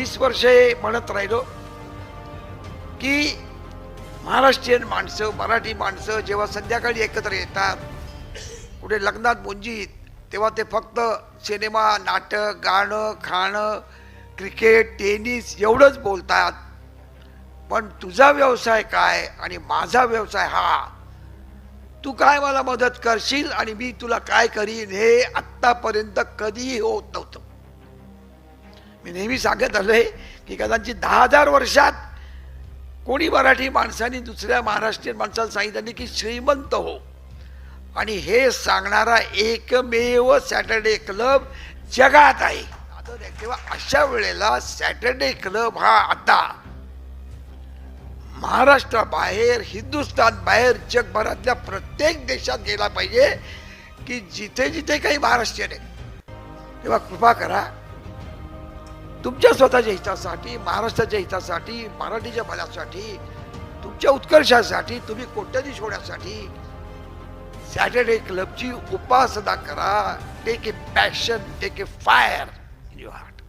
20 वर्षे म्हणत राहिलो की महाराष्ट्रीयन माणसं, मराठी माणसं जेव्हा संध्याकाळी एकत्र येतात कुठे लग्नात मुंजीत, तेव्हा ते फक्त सिनेमा, नाटक, गाणं, खाणं, क्रिकेट, टेनिस एवढंच बोलतात. पण तुझा व्यवसाय काय आणि माझा व्यवसाय हा, तू काय मला मदत करशील आणि मी तुला काय करीन, हे आत्तापर्यंत कधीही होत नव्हतं. मी नेहमी सांगत आलोय की कदाचित 10,000 वर्षात कोणी मराठी माणसाने दुसऱ्या महाराष्ट्रीयन माणसाला सांगितलं की श्रीमंत हो, आणि हे सांगणारा एकमेव सॅटर्डे क्लब जगात आहे. तेव्हा अशा वेळेला सॅटर्डे क्लब हा आता महाराष्ट्राबाहेर, हिंदुस्थान बाहेर, जगभरातल्या प्रत्येक देशात गेला पाहिजे की जिथे जिथे काही महाराष्ट्रीयन आहेत. तेव्हा कृपा करा, तुमच्या स्वतःच्या हितासाठी, महाराष्ट्राच्या हितासाठी, मराठीच्या भल्यासाठी, तुमच्या उत्कर्षासाठी, तुम्ही कोट्याधीश होण्यासाठी सॅटर्डे क्लबची उपासना करा. Take a passion, take a fire in your heart.